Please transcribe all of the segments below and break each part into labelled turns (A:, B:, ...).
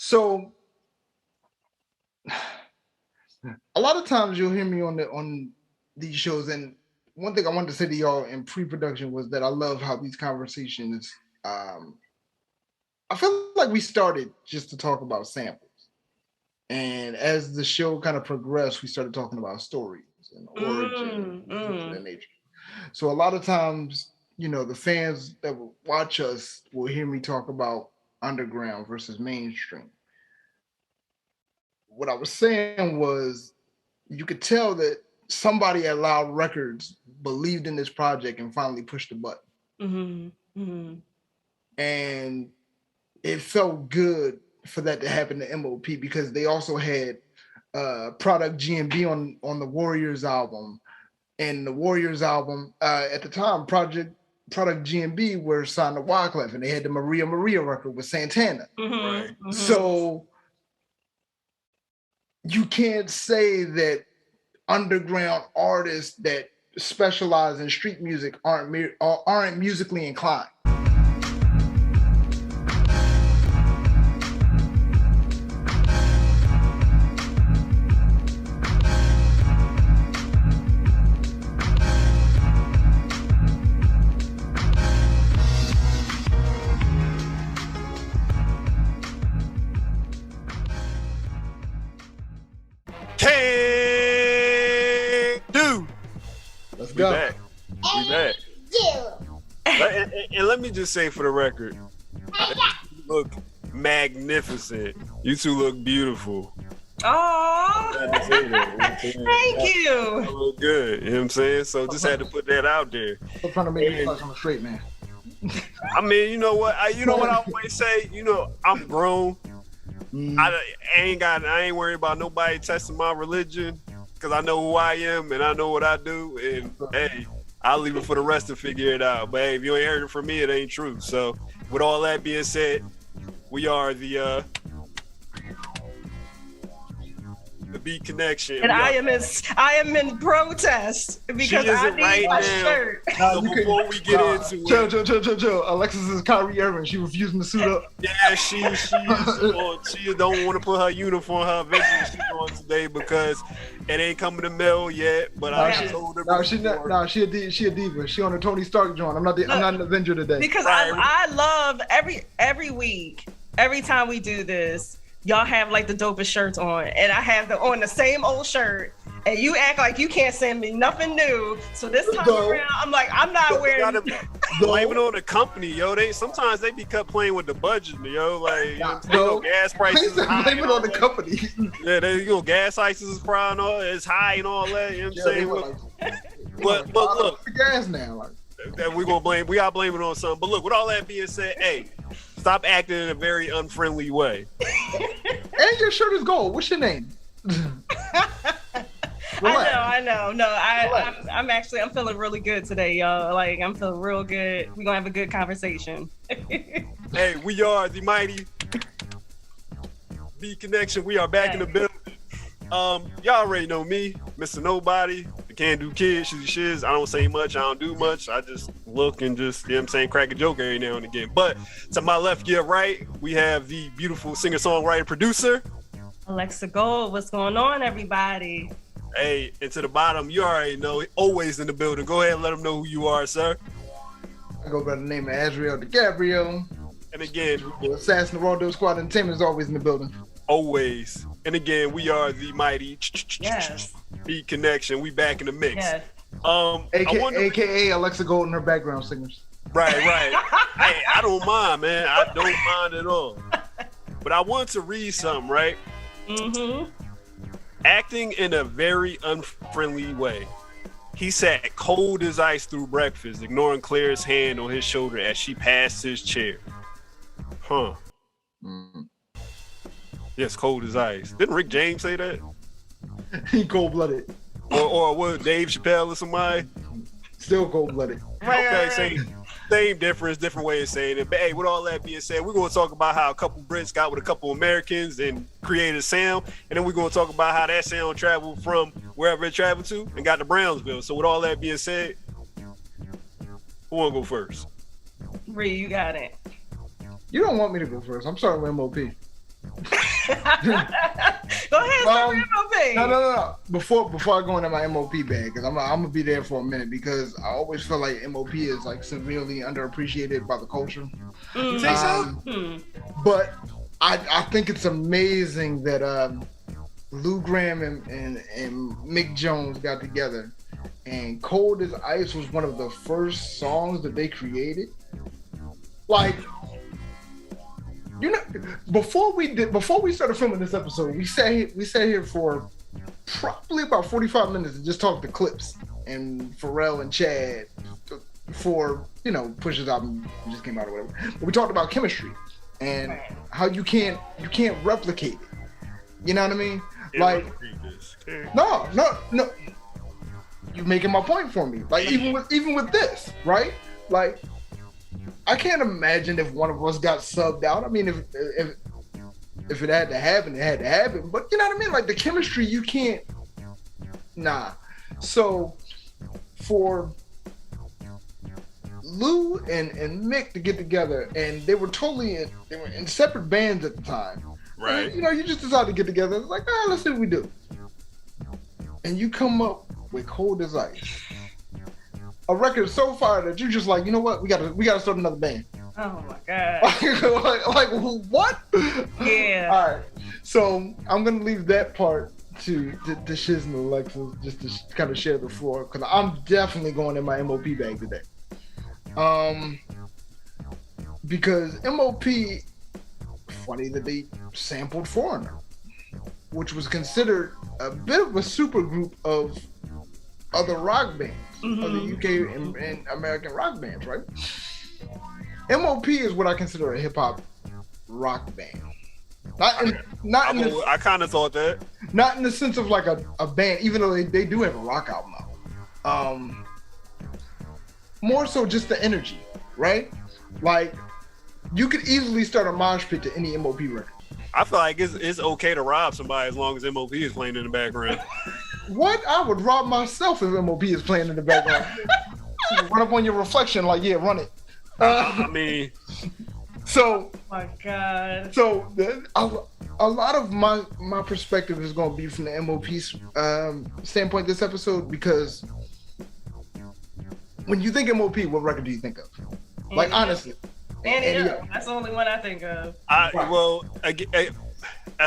A: So a lot of times you'll hear me on these shows, and one thing I wanted to say to y'all in pre-production was that I love how these conversations. I feel like we started just to talk about samples, and as the show kind of progressed, we started talking about stories and origin and things of that nature. So a lot of times, the fans that will watch us will hear me talk about underground versus mainstream. What I was saying was you could tell that somebody at Loud Records believed in this project and finally pushed the button. And it felt good for that to happen to M.O.P because they also had Product GMB on the Warriors album. And the Warriors album, at the time, Product GMB were signed to Wyclef, and they had the Maria Maria record with Santana. So you can't say that underground artists that specialize in street music aren't musically inclined. Let's go.
B: We back. And let me just say for the record, you look magnificent. You two look beautiful.
C: Oh, thank you.
B: I look good. You know what I'm saying? So just had to put that out there.
A: I'm trying to make you touch on the straight man.
B: I mean, you know what? I always say, I'm grown. I ain't worried about nobody testing my religion because I know who I am and I know what I do. And hey, I'll leave it for the rest to figure it out. But hey, if you ain't heard it from me, it ain't true. So with all that being said, we are the Beat Connection.
C: And I am in protest because I need
B: right
C: my
B: now.
C: shirt.
B: So before we get into it,
A: Joe. Alexis is Karee Irving. She refusing to suit up.
B: Yeah, she don't want to put her uniform, her Avengers she's on today because it ain't coming to mail yet. But I told her.
A: She a diva. She on the Tony Stark joint. I'm not an Avenger today.
C: Because I love every week, every time we do this. Y'all have like the dopest shirts on, and I have on the same old shirt, and you act like you can't send me nothing new. So this time around, I'm like, I'm not wearing.
B: Blame it on the company, yo. Sometimes they be playing with the budget, yo. Like gas prices.
A: Blame it on the company.
B: Yeah, gas prices is probably it's high and all that. You know what I'm saying? But look,
A: the gas now.
B: That we gotta blame it on something. But look, with all that being said, hey, stop acting in a very unfriendly way.
A: And your shirt is gold. What's your name?
C: I know. No, I'm feeling really good today, y'all. Like, I'm feeling real good. We're gonna have a good conversation.
B: Hey, we are the mighty Beat Connection. We are back in the building. Y'all already know me, Mr. Nobody, the Can Do Kid, Shizz. I don't say much, I don't do much. I just look and just, crack a joke every now and again. But to my left, your right, we have the beautiful singer-songwriter producer,
C: Alexa Gold. What's going on, everybody?
B: Hey, and to the bottom, you already know, always in the building. Go ahead and let them know who you are, sir.
A: I go by the name of Azrael DiCaprio.
B: And again,
A: the Assassin of Rondo Squad Entertainment is always in the building.
B: Always. And again, we are the mighty Beat Connection. We back in the mix.
C: Yes.
A: AKA Alexa Gold and her background singers.
B: Right. Hey, I don't mind, man. I don't mind at all. But I want to read something, right?
C: Mm-hmm.
B: Acting in a very unfriendly way. He sat cold as ice through breakfast, ignoring Claire's hand on his shoulder as she passed his chair. Huh.
A: Mm.
B: Yes, cold as ice. Didn't Rick James say that?
A: He cold-blooded.
B: Or what, Dave Chappelle or somebody?
A: Still cold-blooded.
B: Okay, same difference, different way of saying it. But hey, with all that being said, we're going to talk about how a couple Brits got with a couple Americans and created a sound. And then we're going to talk about how that sound traveled from wherever it traveled to and got to Brownsville. So with all that being said, who want to go first?
C: Ree, you got it.
A: You don't want me to go first. I'm starting with M.O.P.
C: Go ahead, start with M.O.P.
A: No. Before I go into my M.O.P bag, because I'm gonna be there for a minute, because I always feel like M.O.P is like severely underappreciated by the culture.
B: You think so?
A: But I think it's amazing that Lou Gramm and Mick Jones got together, and Cold as Ice was one of the first songs that they created. Like, you know, before we started filming this episode, we sat here for probably about 45 minutes and just talked the clips, and Pharrell and Chad for, you know, Push's album just came out or whatever. But we talked about chemistry and how you can't replicate it. You know what I mean? Like, no. You're making my point for me. Like, even with this, right? Like, I can't imagine if one of us got subbed out. I mean, if it had to happen, it had to happen. But you know what I mean? Like, the chemistry, you can't. Nah. So for Lou and Mick to get together, and they were in separate bands at the time.
B: Right.
A: And, you know, you just decide to get together. It's like, let's see what we do. And you come up with Cold as Ice. A record so far that you're just like, you know what? We gotta start another band.
C: Oh my god.
A: like what?
C: Yeah.
A: All right. So I'm gonna leave that part to Shizz and Alexis just to kind of share the floor, because I'm definitely going in my M.O.P bag today. Because M.O.P, funny that they sampled Foreigner, which was considered a bit of a supergroup of other rock bands, other UK and American rock bands, right? M.O.P is what I consider a hip hop rock band.
B: I kind of thought that.
A: Not in the sense of like a band, even though they do have a rock album out. More so just the energy, right? Like, you could easily start a mosh pit to any M.O.P record.
B: I feel like it's okay to rob somebody as long as M.O.P is playing in the background.
A: What? I would rob myself if M.O.P is playing in the background. Run up on your reflection, like, yeah, run it.
B: I mean,
A: so.
C: Oh my god.
A: So a lot of my perspective is going to be from the M.O.P standpoint this episode, because when you think M.O.P, what record do you think of? Like, honestly.
C: And that's the only one I think of.
B: that's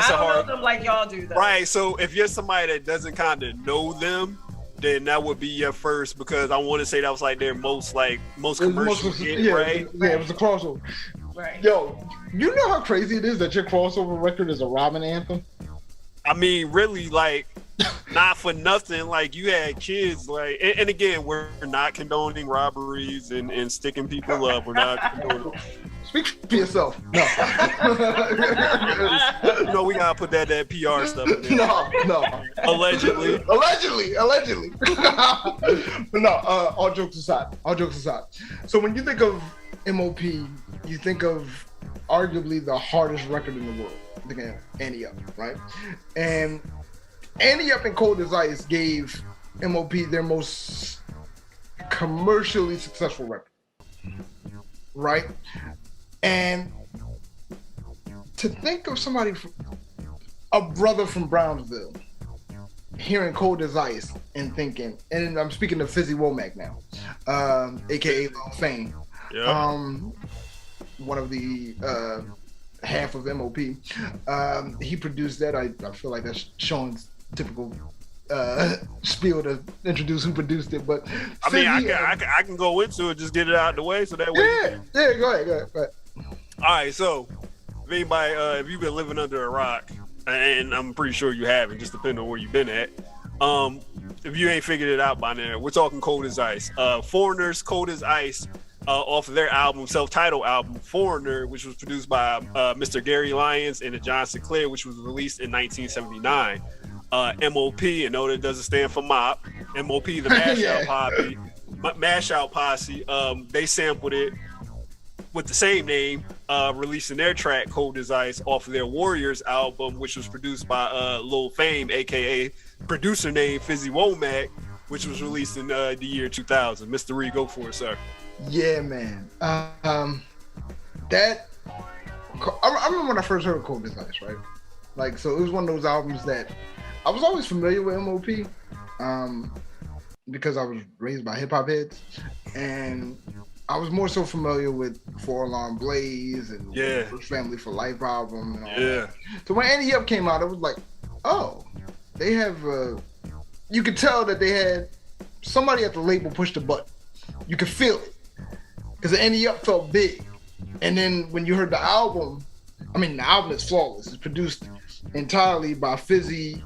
C: I don't know them like y'all do, though.
B: Right. So if you're somebody that doesn't kind of know them, then that would be your first, because I want to say that was like their most commercial hit, right?
A: Yeah, it was a crossover.
C: Right.
A: Yo, you know how crazy it is that your crossover record is a Robin anthem?
B: I mean, really, like, not for nothing. Like, you had kids, like, and again, we're not condoning robberies and sticking people up. We're not condoning.
A: Speak for yourself. No.
B: You know, we gotta put that PR stuff in there.
A: No.
B: Allegedly.
A: No, all jokes aside. So when you think of M.O.P, you think of arguably the hardest record in the world. I think of Annie Up, right? And Annie Up and Cold as Ice gave M.O.P their most commercially successful record, right? And to think of somebody, a brother from Brownsville, hearing Cold as Ice and thinking, and I'm speaking of Fizzy Womack now, aka Lil Fame, one of the half of M.O.P. He produced that. I feel like that's Sean's typical spiel to introduce who produced it, but
B: I mean, I can go into it, just get it out of the way, so that way.
A: Yeah. Go ahead.
B: All right, so if anybody, if you've been living under a rock, and I'm pretty sure you haven't, just depending on where you've been at. If you ain't figured it out by now, we're talking Cold as Ice. Foreigner's Cold as Ice, off of their album, self-titled album, Foreigner, which was produced by Mr. Gary Lyons and John Sinclair, which was released in 1979. M.O.P, and no, that doesn't stand for M.O.P. M.O.P, the Mashout Posse, they sampled it with the same name, releasing their track Cold as Ice off of their Warriors album, which was produced by Lil Fame, aka producer name Fizzy Womack, which was released in the year 2000. Mr. Reed, go for it, sir.
A: Yeah, man. That I remember when I first heard Cold as Ice, right? Like, so it was one of those albums that I was always familiar with M.O.P. Because I was raised by hip hop heads, and I was more so familiar with Four Alarm Blaze and First Family for Life album and all that. So when Annie Up came out, it was like, oh, they have. You could tell that they had somebody at the label pushed a button. You could feel it because Annie Up felt big, and then when you heard the album, I mean, the album is flawless. It's produced entirely by Fizzy,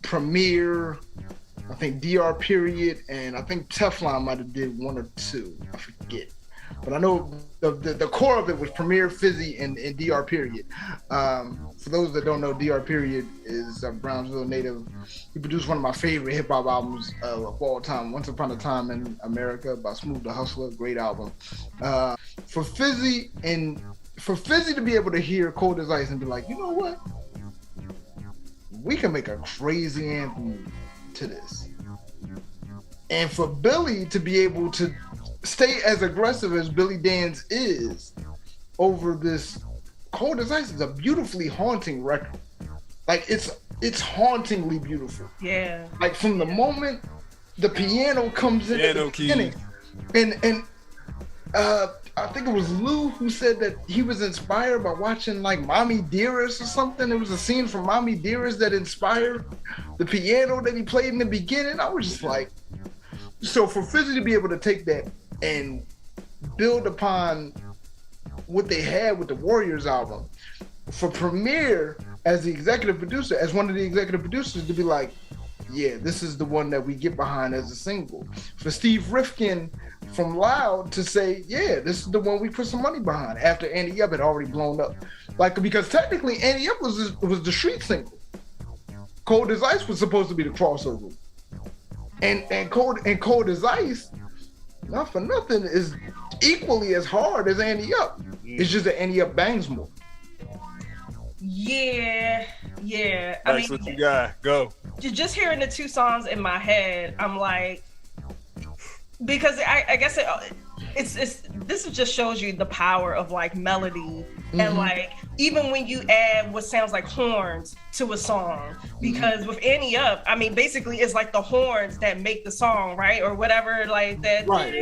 A: Premier, I think DR Period, and I think Teflon might have did one or two. I forget. But I know the core of it was Premier, Fizzy, and DR Period. For those that don't know, DR Period is a Brownsville native. He produced one of my favorite hip-hop albums of all time, Once Upon a Time in America by Smooth the Hustler. Great album. For Fizzy to be able to hear Cold as Ice and be like, you know what? We can make a crazy anthem to this. And for Billy to be able to stay as aggressive as Billy Danze is over this, Cold as Ice is a beautifully haunting record. Like, it's hauntingly beautiful.
C: Yeah.
A: Like, from the moment the piano comes in at the beginning, and I think it was Lou who said that he was inspired by watching like Mommy Dearest or something. It was a scene from Mommy Dearest that inspired the piano that he played in the beginning. I was just like, so for Fizzy to be able to take that and build upon what they had with the Warriors album, for Premier as the executive producer, as one of the executive producers, to be like, yeah, this is the one that we get behind as a single. For Steve Rifkin from Loud to say, yeah, this is the one we put some money behind after Annie Up had already blown up. Like, because technically Annie Up was the street single. Cold as Ice was supposed to be the crossover. And Cold as Ice, not for nothing, is equally as hard as Annie Up. It's just that Annie Up bangs more.
C: Yeah.
B: That's what you got. Go.
C: Just hearing the two songs in my head, I'm like, because I guess this just shows you the power of like melody and like even when you add what sounds like horns to a song, because with Annie Up, I mean, basically it's like the horns that make the song, right? Or whatever, like that.
A: Right.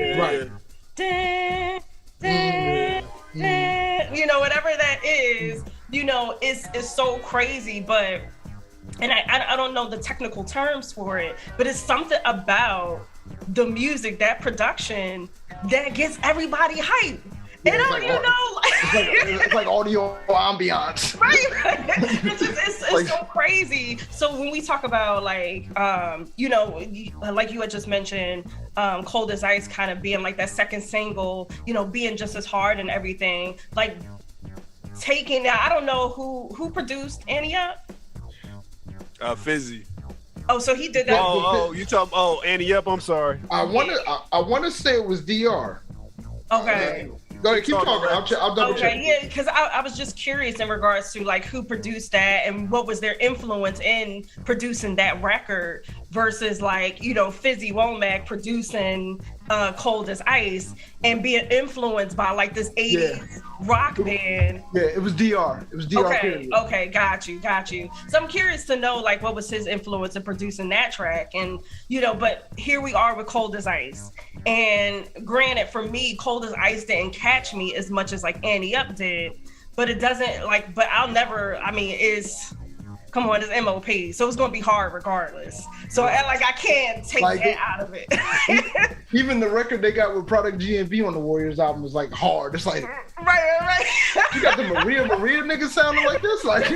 C: You know, whatever that is, you know, it's so crazy, but, and I don't know the technical terms for it, but it's something about the music, that production, that gets everybody hyped.
A: Yeah,
C: and I don't even know.
A: It's like audio ambiance.
C: Right. It's like, so crazy. So when we talk about like, you know, like you had just mentioned, Cold as Ice kind of being like that second single, you know, being just as hard and everything, like taking that, I don't know who produced Annie Up?
B: Fizzy.
C: Oh, so he did that.
B: You talking? Annie Up. I'm sorry.
A: I want to say it was DR.
C: Okay.
A: Go ahead, keep talking. I'll double check.
C: Okay, yeah, because I was just curious in regards to like who produced that and what was their influence in producing that record versus like, you know, Fizzy Womack producing Cold as Ice and being influenced by like this 80s rock band.
A: Yeah, it was DR. It was DR.
C: Okay, got you. So I'm curious to know like what was his influence in producing that track, and you know, but here we are with Cold as Ice. And granted, for me, Cold as Ice didn't catch me as much as like Annie Up did, but it doesn't like, but I'll never, I mean, come on, it's M.O.P, so it's gonna be hard regardless. So like I can't take like that out of it.
A: Even the record they got with Product GMB on the Warriors album was like hard. It's like
C: right.
A: You got the Maria niggas sounding like this, like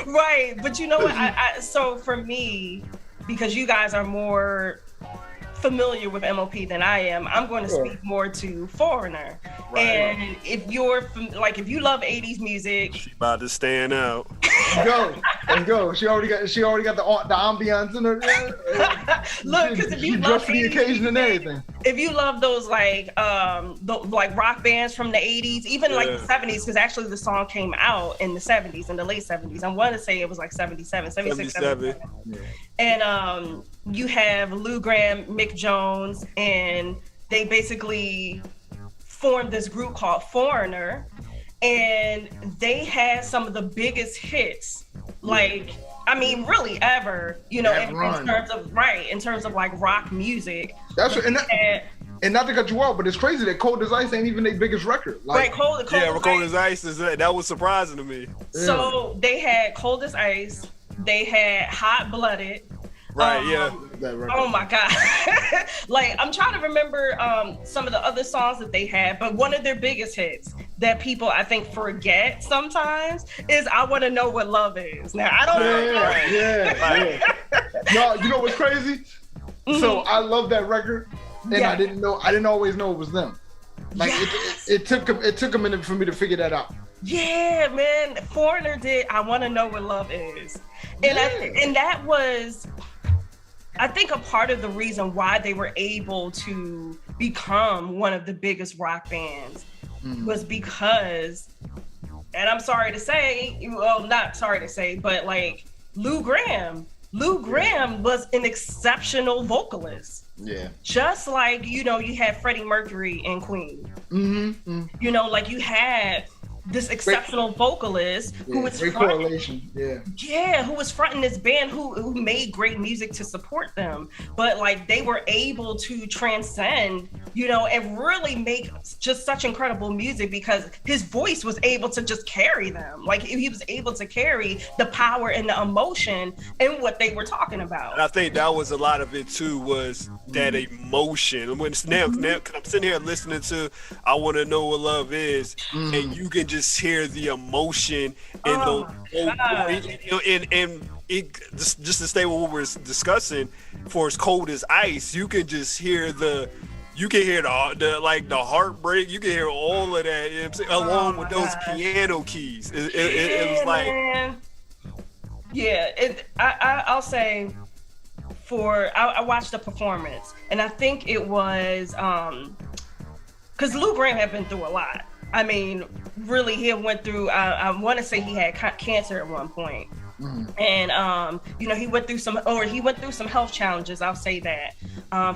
C: right. But you know what? So for me, because you guys are more familiar with M.O.P than I am, I'm going to speak more to Foreigner. Right. And if you're like, if you love 80s music,
B: she about to stand out.
A: Go. She already got the ambiance in her.
C: Look, because if you love
A: for the occasion and everything.
C: If you love those like like rock bands from the 80s, even like the 70s, because actually the song came out in the 70s, in the late 70s. I want to say it was like 76, 77. Yeah. And you have Lou Gramm, Mick Jones, and they basically formed this group called Foreigner, and they had some of the biggest hits, like, I mean, really ever, you know, in terms of like rock music.
A: That's what, and not to cut you off, but it's crazy that Cold as Ice ain't even their biggest record. Like,
C: Cold
B: as Ice is that was surprising to me.
C: So they had Cold as Ice, they had Hot Blooded. Oh my God. Like, I'm trying to remember some of the other songs that they had, but one of their biggest hits that people, I think, forget sometimes is I Want to Know What Love Is. Now, I don't know.
A: No, you know what's crazy? So I love that record, and I didn't always know it was them. Like, it took a minute for me to figure that out.
C: Yeah, man. Foreigner did I Want to Know What Love Is. And and that was, I think, a part of the reason why they were able to become one of the biggest rock bands was because, and I'm sorry to say, well, not sorry to say, but like Lou Gramm was an exceptional vocalist. Yeah. Just like, you know, you had Freddie Mercury and Queen. You know, like you had this exceptional vocalist who was who was fronting this band who made great music to support them, but like they were able to transcend, you know, and really make just such incredible music because his voice was able to just carry them. Like he was able to carry the power and the emotion in what they were talking about.
B: And I think that was a lot of it too, was that emotion. When now I'm sitting here listening to I Want to Know What Love Is, and you can just hear the emotion and just to stay with what we're discussing, for as Cold as Ice, you can just hear the heartbreak, you can hear all of that, you know what I'm saying, along with those piano keys. It was like, man.
C: I'll say I watched the performance, and I think it was because Lou Gramm had been through a lot. I mean, really, he went through, I want to say he had cancer at one point. And, you know, he went through some health challenges. I'll say that.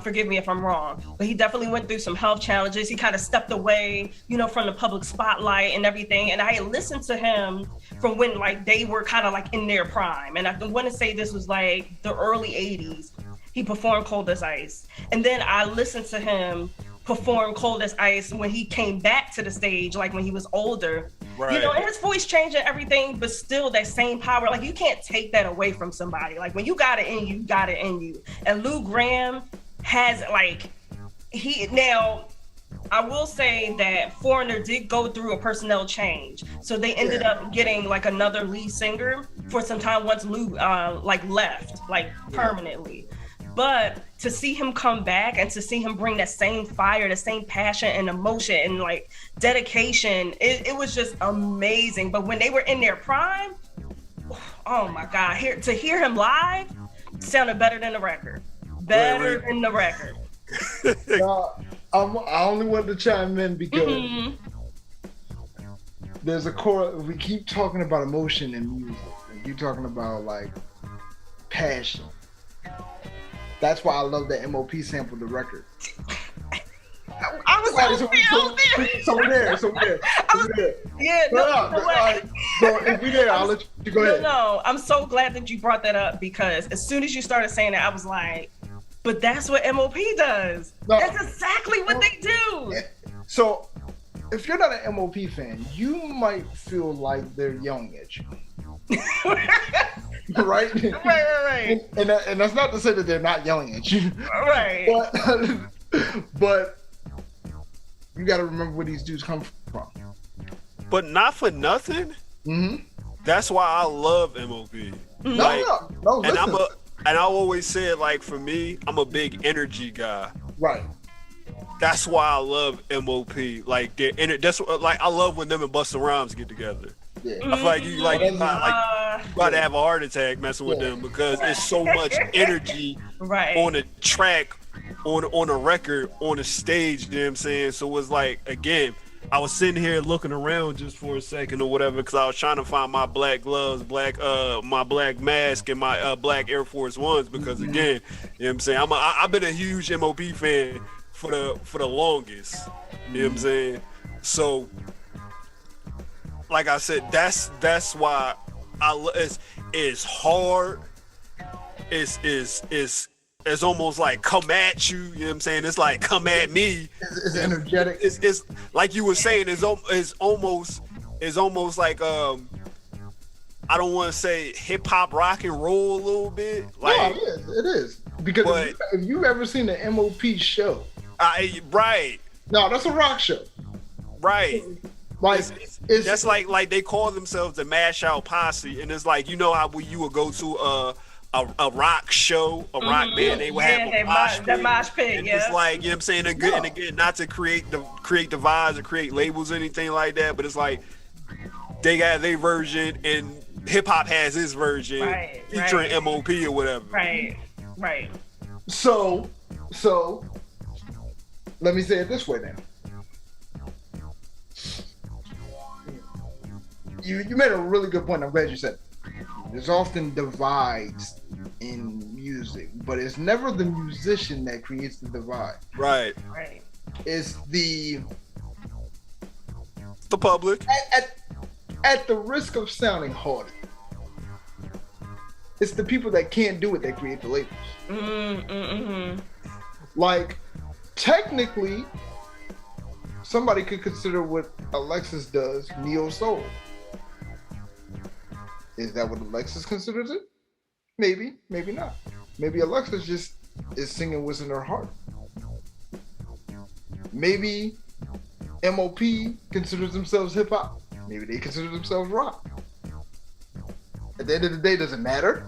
C: Forgive me if I'm wrong, but he definitely went through some health challenges. He kind of stepped away, you know, from the public spotlight and everything. And I had listened to him from when, like, they were kind of like in their prime. And I want to say this was like the early 80s. He performed Cold as Ice. And then I listened to him perform Cold as Ice when he came back to the stage, like when he was older. Right. You know, and his voice changed and everything, but still that same power. Like, you can't take that away from somebody. Like, when you got it in you, you got it in you. And Lou Gramm has, like, now, I will say that Foreigner did go through a personnel change. So they ended up getting, like, another lead singer for some time once Lou, left, like, permanently. But to see him come back and to see him bring that same fire, the same passion and emotion and like dedication, it was just amazing. But when they were in their prime, oh my God, to hear him live sounded better than the record. Than the record.
A: I only wanted to chime in because there's a core. We keep talking about emotion in music. We keep talking about like passion. That's why I love that M.O.P sampled the record.
C: I was
A: so there.
C: Yeah,
A: so if we there, I'll let you go ahead.
C: No, I'm so glad that you brought that up because as soon as you started saying that, I was like, but that's what M.O.P does. No, that's exactly what they do.
A: So if you're not an M.O.P fan, you might feel like they're yelling at you. Right?
C: Right.
A: And that's not to say that they're not yelling at you.
C: Right.
A: But you got to remember where these dudes come from.
B: But not for nothing. That's why I love M.O.P.
A: No.
B: And I always said, like, for me, I'm a big energy guy.
A: Right.
B: That's why I love M.O.P. Like, I love when them and Busta Rhymes get together. Yeah. I feel like you about to have a heart attack messing with them because it's so much energy on a track, on a record, on a stage, you know what I'm saying? So it was like, again, I was sitting here looking around just for a second or whatever because I was trying to find my black gloves, my black mask, and my black Air Force Ones because, again, you know what I'm saying? I've been a huge M.O.P fan for the longest. You know what I'm saying? So, like I said, that's why it's hard. It's almost like come at you. You know what I'm saying? It's like come at me.
A: It's energetic.
B: It's like you were saying. It's almost like I don't want to say hip hop, rock and roll a little bit. Like,
A: no, it is because if you've ever seen the M.O.P show,
B: right?
A: No, that's a rock show,
B: right?
A: Like it's
B: that's like they call themselves the Mash Out Posse, and it's like you know how you would go to a rock show, a rock band, they would have a mosh pit. And it's like, you know what I'm saying, and again, not to create the vibes or create labels or anything like that, but it's like they got their version and hip hop has his version featuring M.O.P or whatever.
C: Right.
A: So let me say it this way then. You made a really good point. I'm glad you said it. There's often divides in music, but it's never the musician that creates the divide.
B: Right.
A: It's the
B: public.
A: At the risk of sounding haughty, it's the people that can't do it that create the labels. Like, technically, somebody could consider what Alexis does neo soul. Is that what Alexis considers it? Maybe, maybe not. Maybe Alexis just is singing what's in her heart. Maybe M.O.P considers themselves hip hop. Maybe they consider themselves rock. At the end of the day, does it matter?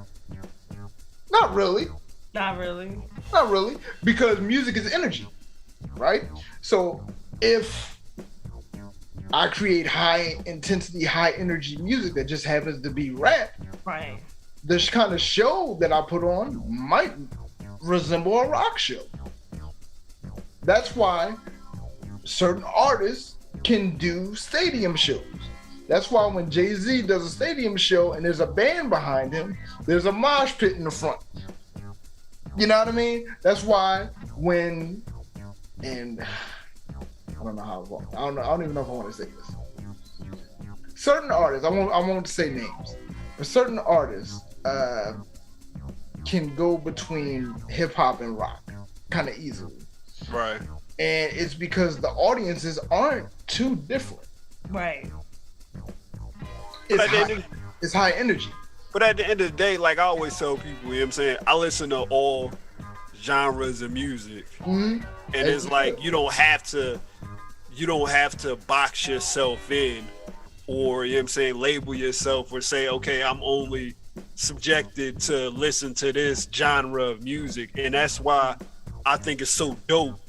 A: Not really.
C: Not really. Because music is energy, right? So if I create high intensity, high energy music that just happens to be rap, right,
A: this kind of show that I put on might resemble a rock show. That's why certain artists can do stadium shows. That's why when Jay-Z does a stadium show and there's a band behind him, there's a mosh pit in the front. You know what I mean? That's why when, and I don't know how, I don't even know if I want to say this. Certain artists, I won't say names, but certain artists can go between hip hop and rock kind of easily.
B: Right.
A: And it's because the audiences aren't too different.
C: Right.
A: It's high energy.
B: But at the end of the day, like I always tell people, you know what I'm saying, I listen to all genres of music. And it's like you don't have to box yourself in or, you know what I'm saying, label yourself or say, okay, I'm only subjected to listen to this genre of music. And that's why I think it's so dope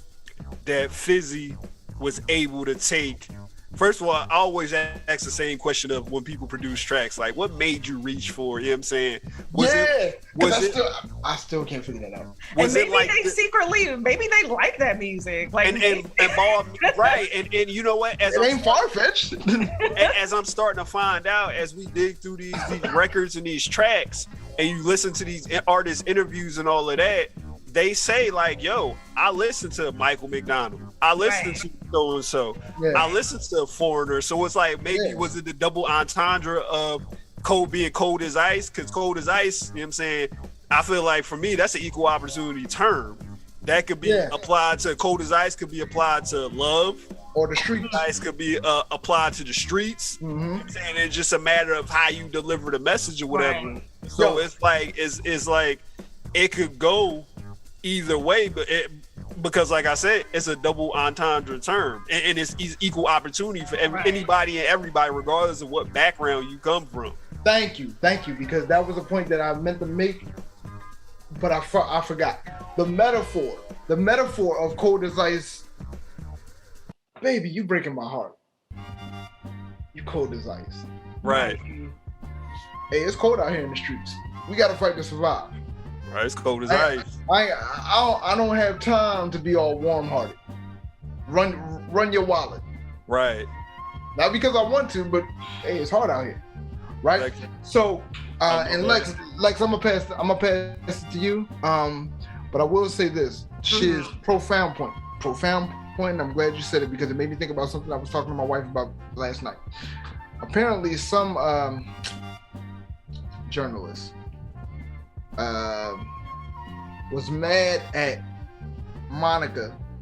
B: that Fizzy was able to take. First of all, I always ask the same question of when people produce tracks, like what made you reach for, you know what I'm saying?
A: I still can't figure that out.
C: And maybe secretly, maybe they like that music. Like
B: and right. And you know what?
A: It ain't far-fetched.
B: As I'm starting to find out, as we dig through these records and these tracks, and you listen to these artists' interviews and all of that, they say like, yo, I listen to Michael McDonald. I listen to so-and-so. Yeah. I listen to Foreigner. So it's like, maybe was it the double entendre of cold being cold as ice? Because cold as ice, you know what I'm saying? I feel like for me, that's an equal opportunity term. That could be applied to cold as ice, could be applied to love.
A: Or the streets.
B: Ice could be applied to the streets. You know what I'm saying? It's just a matter of how you deliver the message or whatever. Right. So it's like it could go either way, but because like I said, it's a double entendre term, and it's equal opportunity for anybody and everybody, regardless of what background you come from.
A: Thank you, because that was a point that I meant to make, but I forgot. The metaphor of cold as ice. Baby, you breaking my heart. You cold as ice.
B: Right.
A: Hey, it's cold out here in the streets. We gotta fight to survive.
B: Right, it's cold as ice.
A: I don't have time to be all warm-hearted. Run your wallet.
B: Right.
A: Not because I want to, but hey, it's hard out here. Right? So, and Lex, I'm gonna pass it to you. But I will say this: Shizz, profound point. profound point, and I'm glad you said it because it made me think about something I was talking to my wife about last night. Apparently, some journalist was mad at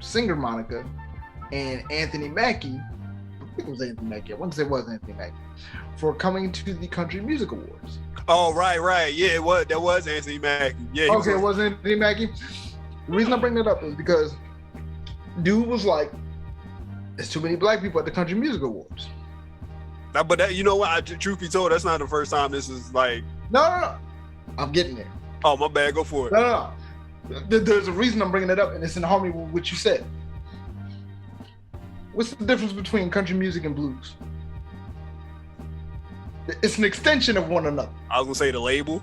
A: singer Monica, and Anthony Mackie. I think it was Anthony Mackie. I want to say it was Anthony Mackie for coming to the Country Music Awards.
B: Oh, right. Yeah, it was. That was Anthony Mackie. Yeah.
A: Okay, it was Anthony Mackie. The reason I bring that up is because dude was like, "There's too many black people at the Country Music Awards."
B: But that, you know what? Truth be told, that's not the first time this is like.
A: No. I'm getting there.
B: Oh, my bad. Go for it.
A: No. There's a reason I'm bringing it up, and it's in harmony with what you said. What's the difference between country music and blues? It's an extension of one another.
B: I was gonna say the label.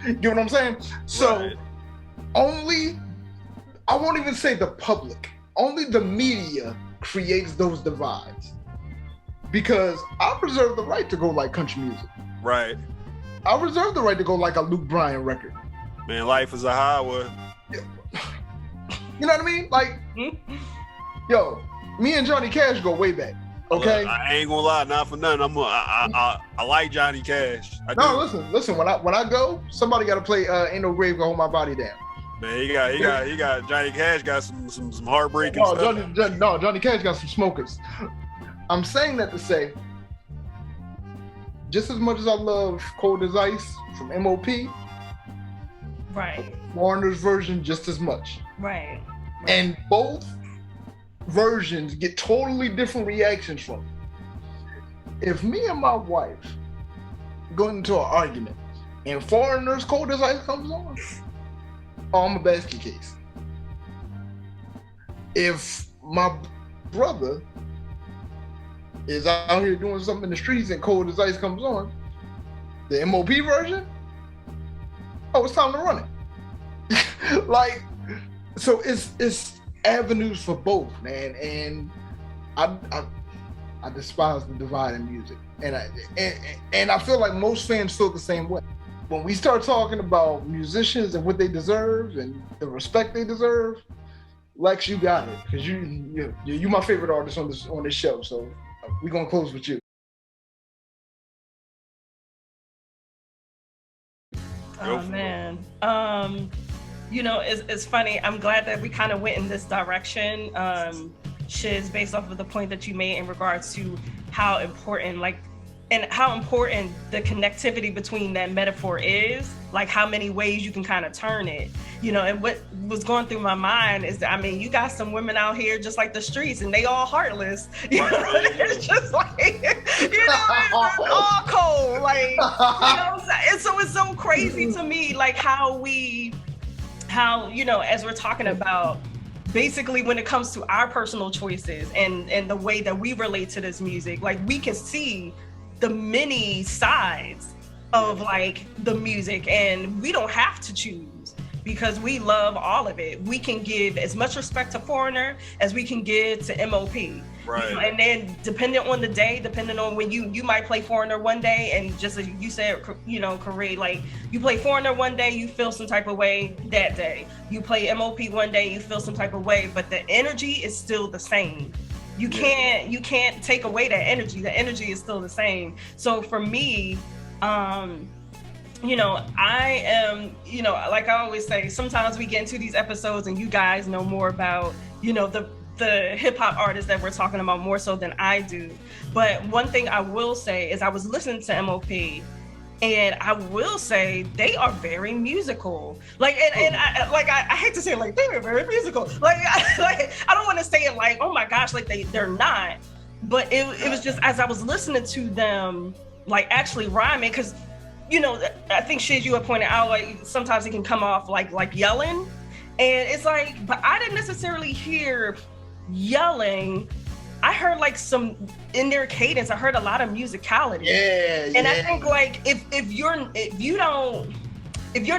A: You get what I'm saying? So
B: Right.
A: I won't even say the public, only the media creates those divides. Because I reserve the right to go like country music.
B: Right.
A: I reserve the right to go like a Luke Bryan record.
B: Man, life is a highway.
A: You know what I mean? Like, yo, me and Johnny Cash go way back. Okay.
B: I ain't gonna lie, not for nothing. I like Johnny Cash.
A: Listen. When I go, somebody got to play "Ain't No Grave Gonna Hold My Body Down."
B: Man, he got Johnny Cash got some heartbreaking stuff.
A: Johnny Cash got some smokers. I'm saying that to say, just as much as I love "Cold as Ice" from M.O.P,
C: Right.
A: Warner's version just as much.
C: Right.
A: And both versions get totally different reactions from it. If me and my wife go into an argument and Foreigner's "Cold as Ice" comes on, I'm a basket case. If my brother is out here doing something in the streets and "Cold as Ice" comes on, the M.O.P version, it's time to run it. Like, so it's avenues for both, man. And I despise the divide in music, and I feel like most fans feel the same way. When we start talking about musicians and what they deserve and the respect they deserve, Lex, you got it, because you my favorite artist on this show. So we're gonna close with you.
C: Oh man. It's funny. I'm glad that we kind of went in this direction, Shizz, based off of the point that you made in regards to how important the connectivity between that metaphor is, like how many ways you can kind of turn it, and what was going through my mind is that, you got some women out here just like the streets and they all heartless, it's just like, it's all cold, like, and so it's so crazy to me, like how as we're talking about basically when it comes to our personal choices and the way that we relate to this music, like we can see the many sides of like the music, and we don't have to choose because we love all of it. We can give as much respect to Foreigner as we can give to M.O.P.
B: Right.
C: And then depending on the day, depending on when you might play Foreigner one day, and just as you said, Karee, like you play Foreigner one day, you feel some type of way that day. You play M.O.P. one day, you feel some type of way, but the energy is still the same. You can't take away that energy. The energy is still the same. So for me, I am, like I always say, sometimes we get into these episodes and you guys know more about, the hip hop artists that we're talking about more so than I do. But one thing I will say is I was listening to M.O.P. and I will say they are very musical. Like, and I hate to say it, like they were very musical. Like I don't want to say it like, oh my gosh, like they're not. But it was just as I was listening to them, like actually rhyming, because I think Shizz, you had pointed out, like sometimes it can come off like yelling, and it's like, but I didn't necessarily hear yelling. I heard like some in their cadence. I heard a lot of musicality. And I think like if you're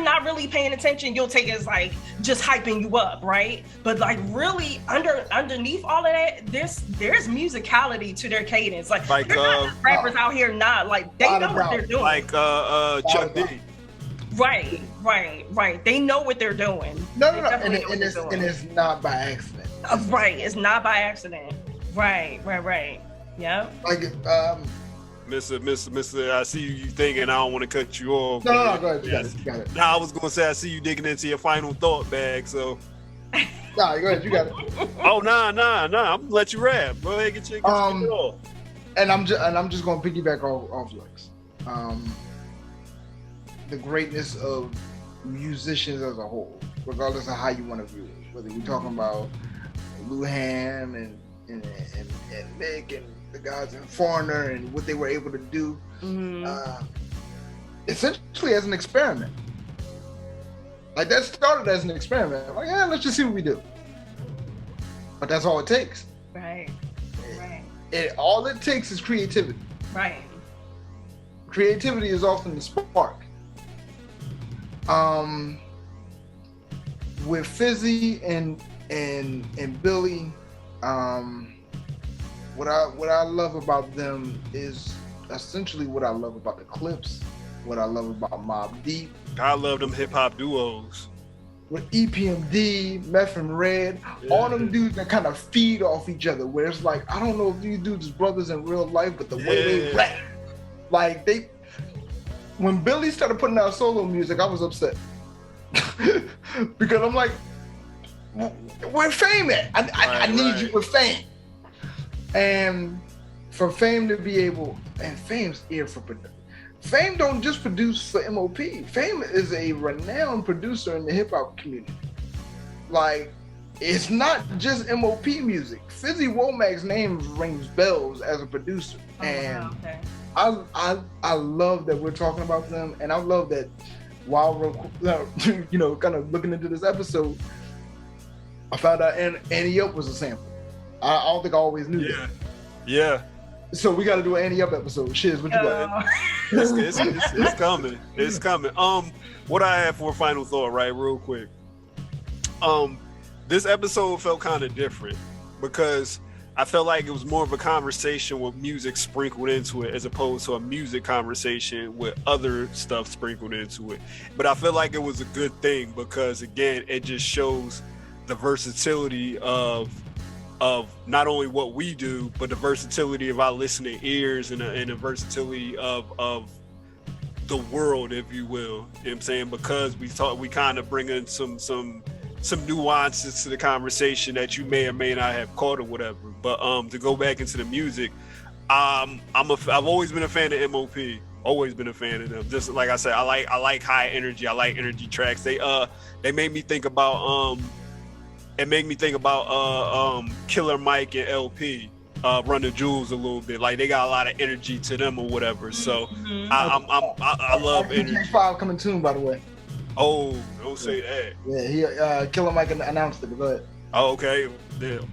C: not really paying attention, you'll take it as like just hyping you up, right? But like really underneath all of that, there's musicality to their cadence. Like they're not just rappers out here, not like they know what they're doing.
B: Like Chuck D.
C: Right. They know what they're doing.
A: No, and it's not by accident.
C: Right, it's not by accident. Right. Yeah.
A: Like,
B: Mr. I see you thinking. I don't want to cut you off.
A: No, go ahead. You got it.
B: Nah, I was gonna say I see you digging into your final thought bag. So.
A: Nah, go ahead. You got it.
B: Oh, nah. I'm gonna let you rap. Go ahead, get your off.
A: And I'm just gonna piggyback off Lex. The greatness of musicians as a whole, regardless of how you want to view it. Whether we're talking about Luhan and Nick and the guys in Foreigner and what they were able to do, essentially as an experiment. Like, that started as an experiment. Like, let's just see what we do. But that's all it takes.
C: Right.
A: All it takes is creativity.
C: Right.
A: Creativity is often the spark. With Fizzy and Billy, what I love about them is essentially what I love about the Clips, what I love about Mobb Deep.
B: I love them hip hop duos.
A: With EPMD, Meth and Red, all them dudes that kind of feed off each other, where it's like, I don't know if these dudes is brothers in real life, but the way they rap, like when Billy started putting out solo music, I was upset. Because I'm like, where Fame at? I need you with Fame. And for Fame to be able, and Fame's ear for production. Fame don't just produce for M.O.P. Fame is a renowned producer in the hip hop community. Like, it's not just M.O.P. music. Fizzy Womac's name rings bells as a producer. And I love that we're talking about them, and I love that while we're, kind of looking into this episode, I found out Annie Up was a sample. I don't think I always knew that.
B: Yeah. So
A: we got to do an Annie Up episode. Shizz, what you got?
B: It's coming. It's coming. What I have for a final thought, right, real quick. This episode felt kind of different because I felt like it was more of a conversation with music sprinkled into it as opposed to a music conversation with other stuff sprinkled into it. But I feel like it was a good thing because, again, it just shows the versatility of not only what we do, but the versatility of our listening ears and the versatility of the world, if you will. You know what I'm saying? Because we kind of bring in some nuances to the conversation that you may or may not have caught or whatever. But to go back into the music, I've always been a fan of M.O.P. Always been a fan of them. Just like I said, I like high energy. I like energy tracks. They made me think about Killer Mike and LP, Run the Jewels a little bit. Like, they got a lot of energy to them or whatever. So I love energy.
A: DJ5 coming soon, by the way.
B: Oh, don't say that.
A: Yeah, he Killer Mike announced it. But go ahead.
B: Oh, okay. Damn.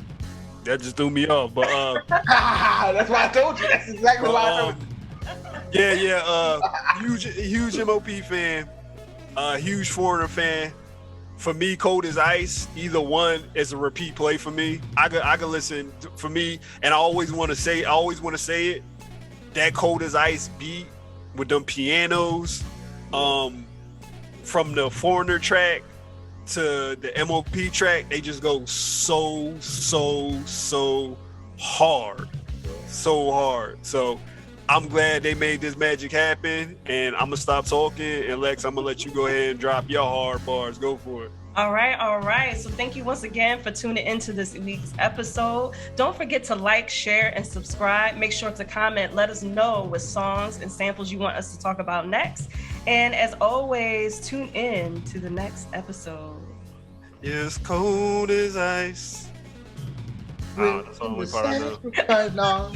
B: That just threw me off. But
A: that's why I told you. That's exactly why I told you.
B: Yeah. Huge M.O.P. fan. Huge Foreigner fan. For me, Cold as Ice, either one is a repeat play for me. I could listen for me, and I always want to say it. That Cold as Ice beat with them pianos, from the Foreigner track to the M.O.P. track, they just go so hard, so hard. So I'm glad they made this magic happen, and I'm gonna stop talking. And Lex, I'm gonna let you go ahead and drop your hard bars. Go for it.
C: All right. So thank you once again for tuning into this week's episode. Don't forget to like, share, and subscribe. Make sure to comment. Let us know what songs and samples you want us to talk about next. And as always, tune in to the next episode.
B: Yes, cold as ice. That's the only part I know.